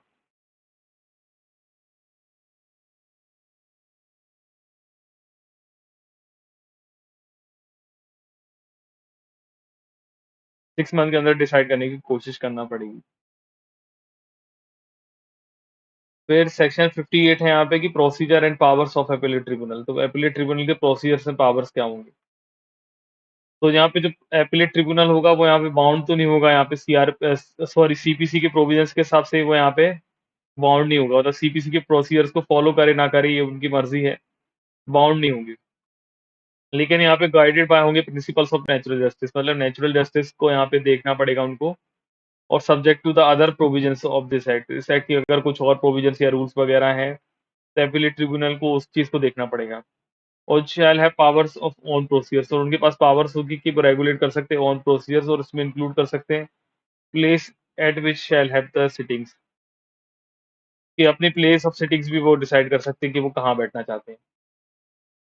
Speaker 1: 6 मंथ के अंदर डिसाइड करने की कोशिश करना पड़ेगी। फिर सेक्शन 58 है यहाँ पे कि procedure and powers of appellate tribunal, तो अपीलेट ट्रिब्यूनल के प्रोसीजर्स एंड पावर्स क्या होंगे? तो यहाँ पे जो अपीलेट ट्रिब्यूनल होगा वो यहाँ पे बाउंड तो नहीं होगा, यहाँ पे सॉरी सीपीसी के प्रोविजंस के हिसाब से वो यहाँ पे बाउंड नहीं होगा, मतलब सीपीसी के प्रोसीजर्स को फॉलो करे ना करे ये उनकी मर्जी है, बाउंड नहीं होंगे। लेकिन यहाँ पे गाइडेड बाय होंगे प्रिंसिपल्स ऑफ नेचुरल जस्टिस, मतलब नेचुरल जस्टिस को यहाँ पे देखना पड़ेगा उनको और subject to the other provisions of this act, इस एक्ट की अगर कुछ और प्रोविजंस या रूल्स वगैरह हैं तो अपीलेट ट्रिब्यूनल को उस चीज को देखना पड़ेगा। और shall have powers of on procedures, और उनके पास पावर्स होगी कि वो रेगुलेट कर सकते हैं ऑन प्रोसीजर्स और इसमें इंक्लूड कर सकते हैं place at which shall have the sittings, कि अपनी प्लेस ऑफ सिटिंग्स भी वो डिसाइड कर सकते हैं कि वो कहाँ बैठना चाहते हैं।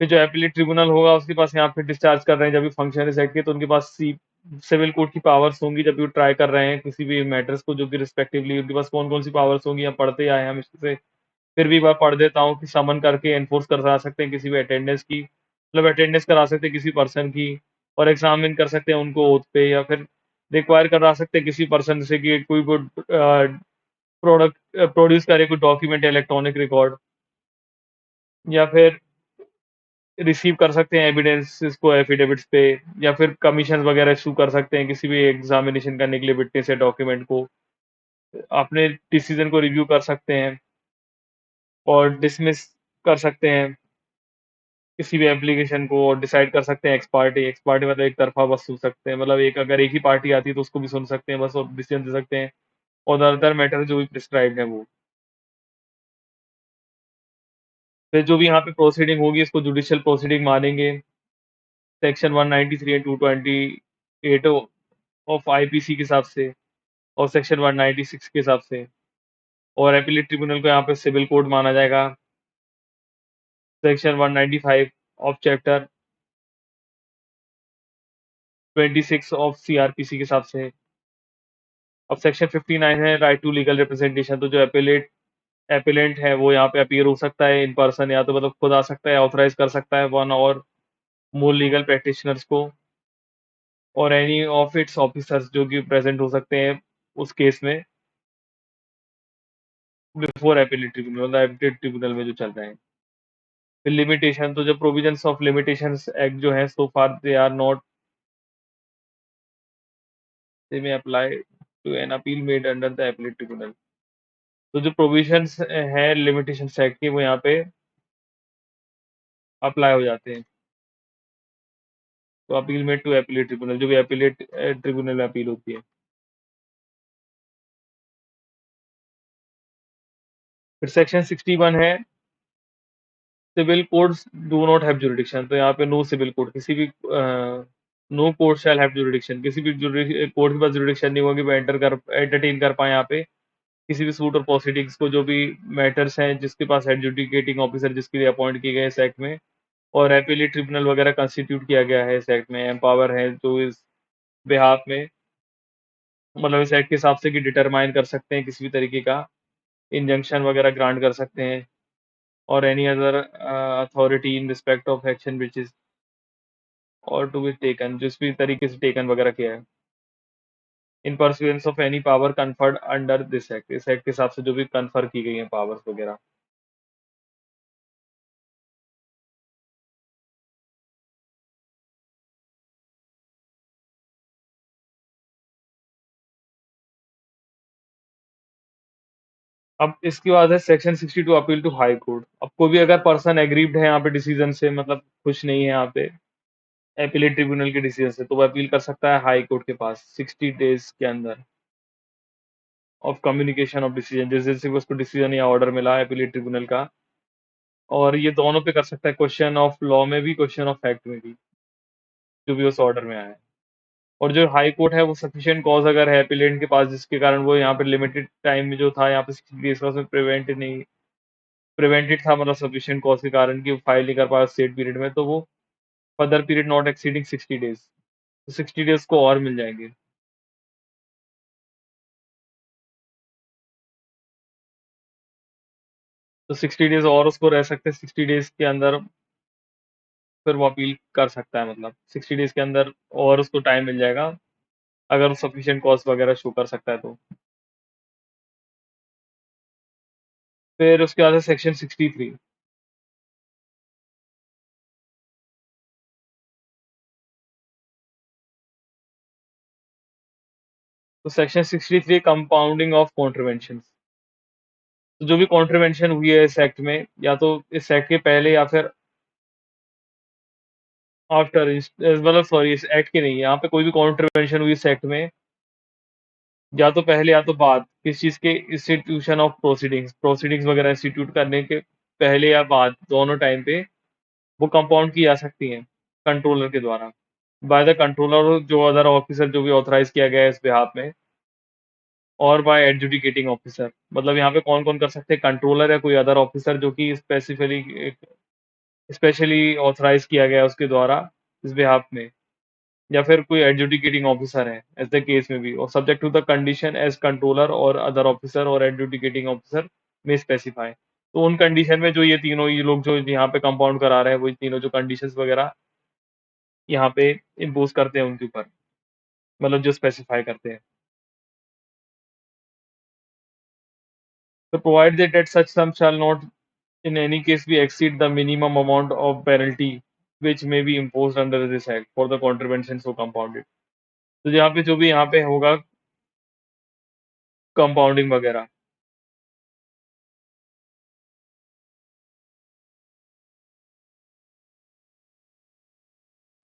Speaker 1: फिर जो एपीलेट ट्रिब्यूनल होगा उसके पास यहाँ पे डिस्चार्ज कर रहे हैं जब भी फंक्शन इस एक्ट के, तो उनके पास सिविल कोर्ट की पावर्स होंगी जब भी वो ट्राई कर रहे हैं किसी भी मैटर्स को, जो कि रिस्पेक्टिवली उनके पास कौन कौन सी पावर्स होंगी हम पढ़ते आए हैं हमेशा से। फिर भी एक बार पढ़ देता हूँ कि समन करके एनफोर्स करा सकते हैं किसी भी अटेंडेंस की, मतलब अटेंडेंस करा सकते हैं किसी पर्सन की, और एग्जामिन कर सकते हैं उनको ओथ पे, या फिर रिक्वायर करा सकते हैं किसी पर्सन से कि कोई गुड प्रोडक्ट प्रोड्यूस करे, कोई डॉक्यूमेंट इलेक्ट्रॉनिक रिकॉर्ड, या फिर रिसीव कर सकते हैं एविडेंसेस को एफिडेविट्स पे, या फिर कमीशन वगैरह इशू कर सकते हैं किसी भी एग्जामिनेशन करने के लिए विटनेस या डॉक्यूमेंट को, अपने डिसीजन को रिव्यू कर सकते हैं और डिसमिस कर सकते हैं किसी भी एप्लीकेशन को, और डिसाइड कर सकते हैं एक्स पार्टी मतलब एक तरफा बस सुन सकते हैं, मतलब एक अगर एक ही पार्टी आती है तो उसको भी सुन सकते हैं बस और डिसीजन दे सकते हैं, और अदर मैटर जो भी प्रिस्क्राइब्ड है वो। फिर जो भी यहाँ पे प्रोसीडिंग होगी इसको जुडिशियल प्रोसीडिंग मानेंगे सेक्शन 193 एंड 228 ऑफ आईपीसी के हिसाब से और सेक्शन 196 के हिसाब से, और एपीलेट ट्रिब्यूनल को यहाँ पे सिविल कोड माना जाएगा section 195 of chapter 26 of CrPC के हिसाब से। अब सेक्शन 59 है राइट टू लीगल रिप्रेजेंटेशन, तो जो एपेलेंट है वो यहाँ पे अपीयर हो सकता है इन पर्सन, या तो मतलब खुद आ सकता है, ऑथराइज कर सकता है वन और मोर लीगल प्रैक्टिशनर्स को, और एनी ऑफ इट्स ऑफिसर्स जो कि प्रेजेंट हो सकते हैं उस केस में बिफोर एपीलेट ट्रिब्यूनल, मतलब एपीलेट ट्रिब्यूनल में जो चल रहे हैं। फिर लिमिटेशन, तो जो प्रोविजंस ऑफ लिमिटेशंस एक्ट जो है सो फार दे आर नॉट, दे में apply to an appeal made under the appellate tribunal, तो जो प्रोविजंस है लिमिटेशंस एक्ट के वो यहाँ पे अप्लाई हो जाते हैं, तो appeal made to appellate tribunal, जो भी एपीलेट ट्रिब्यूनल में अपील होती है। फिर सेक्शन 61 है civil codes do not have jurisdiction, तो यहाँ पे नो सिविल कोड किसी भी no court shall have jurisdiction, किसी भी कोर्ट के पास जुरिडिक्शन नहीं होगा कि वो एंटरटेन कर पाए यहाँ पे किसी भी सूट और प्रोसीडिंग्स को, जो भी मैटर्स हैं जिसके पास एडजुडिकेटिंग ऑफिसर जिसके लिए अपॉइंट किए गए इस एक्ट में, और एपीलेट ट्रिब्यूनल वगैरह कंस्टिट्यूट किया गया है इस एक्ट में, एम्पावर है जो इस बिहाफ में, मतलब इस एक्ट के हिसाब से कि डिटरमाइन कर सकते हैं किसी भी तरीके का इंजंक्शन वगैरह ग्रांट कर सकते हैं, और any other authority in respect of action which is और टू बी टेकन, जिस भी तरीके से टेकन वगैरह किया है, इन pursuance of any power conferred under this act, इस एक्ट के हिसाब से जो भी कन्फर की गई है पावर्स वगैरह। अब इसके बाद है section 62 appeal to high court. अब कोई भी अगर पर्सन एग्रीव्ड है यहाँ पे डिसीजन से, मतलब खुश नहीं है यहाँ पे एपीलेट ट्रिब्यूनल के डिसीजन से, तो वो अपील कर सकता है हाई कोर्ट के पास 60 डेज के अंदर ऑफ कम्युनिकेशन ऑफ डिसीजन, जिस दिन से भी उसको डिसीजन या ऑर्डर मिला एपीलेट ट्रिब्यूनल का। और ये दोनों पे कर सकता है, क्वेश्चन ऑफ लॉ में भी, क्वेश्चन ऑफ फैक्ट में भी, जो भी उस ऑर्डर में आया है। और जो हाई कोर्ट है वो सफिशिएंट कॉज अगर है एपीलेंट के पास जिसके कारण वो यहाँ पे लिमिटेड टाइम में जो था यहाँ पे 60 डेज का, उसमें प्रिवेंटेड था, मतलब सफिशिएंट कॉज के कारण कि वो फाइल नहीं कर पाया स्टेट पीरियड में, तो वो further period not exceeding 60 days, तो 60 डेज को और मिल जाएंगे। तो 60 डेज और उसको रह सकते हैं, 60 डेज के अंदर फिर वो अपील कर सकता है, मतलब 60 डेज के अंदर और उसको टाइम मिल जाएगा अगर वो सफिशिएंट कॉज वगैरह शो कर सकता है तो। फिर उसके बाद है सेक्शन 63। तो सेक्शन 63 कंपाउंडिंग ऑफ कॉन्ट्रवेंशन। तो जो भी कॉन्ट्रवेंशन हुई है इस एक्ट में, या तो इस एक्ट के पहले या फिर आफ्टर, मतलब सॉरी इस एक्ट के नहीं, यहाँ पे कोई भी कॉन्ट्रवेंशन हुई इस एक्ट में, या तो पहले या तो बाद किस चीज के, इंस्टीट्यूशन ऑफ प्रोसीडिंग्स वगैरह इंस्टीट्यूट करने के पहले या बाद, दोनों टाइम पे वो कंपाउंड की जा सकती हैं कंट्रोलर के द्वारा, बाय द कंट्रोलर, जो अदर ऑफिसर जो भी ऑथराइज किया गया है इस बिहाफ में, और बाय एडजुडिकेटिंग ऑफिसर। मतलब यहाँ पे कौन कौन कर सकते हैं, कंट्रोलर या कोई अदर ऑफिसर जो कि स्पेशली ऑथराइज किया गया है उसके द्वारा इस बिहाफ में, या फिर कोई एडजुडिकेटिंग ऑफिसर है एज द केस में भी, और subject to the condition as controller और अदर ऑफिसर और एडजुडिकेटिंग ऑफिसर में स्पेसिफाई। तो उन कंडीशन में जो ये तीनों ये लोग जो यहाँ पे कंपाउंड करा रहे हैं, वो तीनों जो कंडीशंस वगैरह यहाँ पे इम्पोज करते हैं उनके ऊपर, मतलब जो स्पेसिफाई करते हैं। तो provide that such sum shall not in any case we exceed the minimum amount of penalty which may be imposed under this act for the contravention so compounded। तो यहाँ पे जो भी यहाँ पे होगा कंपाउंडिंग वगैरह,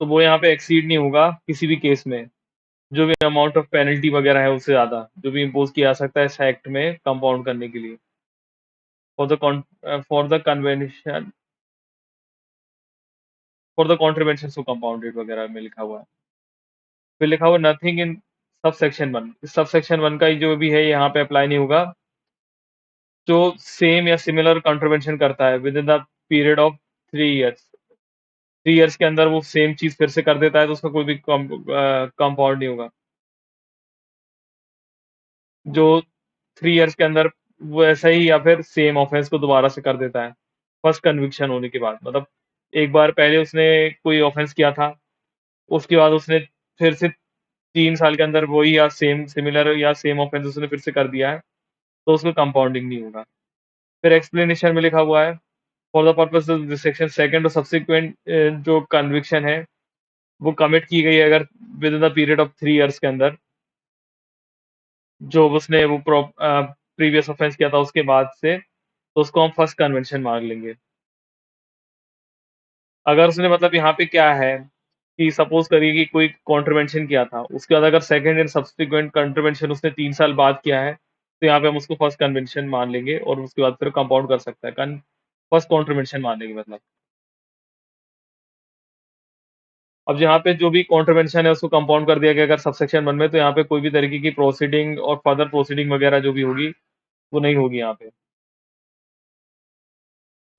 Speaker 1: तो वो यहाँ पे एक्सीड नहीं होगा किसी भी केस में, जो भी अमाउंट ऑफ पेनल्टी वगैरह है उससे ज्यादा जो भी इम्पोज किया जा सकता है इस एक्ट में कंपाउंड करने के लिए, for the convention for the contravention so compounded वगैरह में लिखा हुआ है। फिर लिखा हुआ नथिंग इन सब सेक्शन 1, इस सब सेक्शन 1 का जो भी है यहाँ पे अप्लाई नहीं होगा, जो सेम या सिमिलर कॉन्ट्रीवेंशन करता है with in the period of 3 years, 3 years के अंदर वो सेम चीज फिर से कर देता है तो उसका कोई भी कंपाउंड नहीं होगा। जो 3 इयर्स के अंदर वो ऐसा ही या फिर सेम ऑफेंस को दोबारा से कर देता है फर्स्ट कन्विक्शन होने के बाद, मतलब एक बार पहले उसने कोई ऑफेंस किया था, उसके बाद उसने फिर से 3 साल के अंदर वही या सेम सिमिलर या सेम ऑफेंस उसने फिर से कर दिया है, तो उसको कंपाउंडिंग नहीं होगा। फिर एक्सप्लेनेशन में लिखा हुआ है for the purpose of this section second और सब्सिक्वेंट जो कन्विक्शन है वो कमिट की गई है अगर with in the period of 3 years के अंदर, जो उसने वो प्रीवियस ऑफेंस किया था उसके बाद से, तो उसको हम फर्स्ट कन्वेंशन मान लेंगे। अगर उसने मतलब यहाँ पे क्या है कि सपोज करिए कि कोई कॉन्ट्रवेंशन किया था, उसके बाद अगर सेकंड एंड सब्सिक्वेंट कॉन्ट्रवेंशन उसने 3 साल बाद किया है, तो यहाँ पे हम उसको फर्स्ट कन्वेंशन मान लेंगे और उसके बाद फिर कंपाउंड कर सकता है फर्स्ट कॉन्ट्रवेंशन मान लेंगे मतलब। अब यहाँ पे जो भी कॉन्ट्रवेंशन है उसको कंपाउंड कर दिया गया अगर सबसेक्शन 1 में, तो यहाँ पे कोई भी तरीके की प्रोसीडिंग और फर्दर प्रोसीडिंग वगैरह जो भी होगी, वो नहीं होगी यहाँ पे।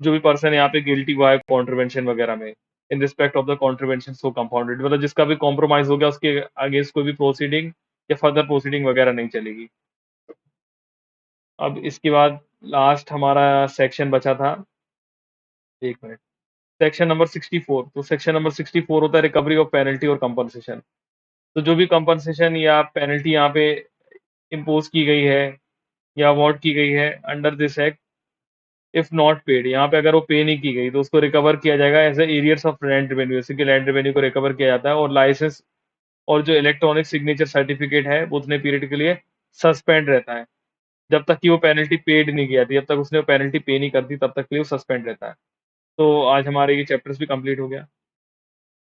Speaker 1: जो भी पर्सन यहाँ पे गिल्टी हुआ है कॉन्ट्रवेंशन वगैरह में, in respect of the contravention so compounded, मतलब जिसका भी कॉम्प्रोमाइज़ हो गया उसके अगेंस्ट कोई भी प्रोसीडिंग या फर्दर प्रोसीडिंग वगैरह नहीं चलेगी। अब इसके बाद लास्ट हमारा सेक्शन बचा था, 1 मिनट, सेक्शन नंबर 64। तो सेक्शन नंबर 64 होता है रिकवरी ऑफ पेनल्टी और कंपनसेशन। तो जो भी कंपनसेशन या पेनल्टी यहाँ पे इम्पोज़ की गई है या अवॉर्ड की गई है under this act, if not paid, यहाँ पे अगर वो पे नहीं की गई तो उसको रिकवर किया जाएगा as a arrears of rent revenue, जैसे कि रेंट रेवेन्यू को रिकवर किया जाता है, और लाइसेंस और जो इलेक्ट्रॉनिक सिग्नेचर सर्टिफिकेट है वो उतने पीरियड के लिए सस्पेंड रहता है। जब तक कि वो पेनल्टी पेड नहीं की जाती, जब तक उसने पेनल्टी पे नहीं कर दी तब तक के लिए वो सस्पेंड रहता है। तो आज हमारे ये चैप्टर्स भी कंप्लीट हो गया।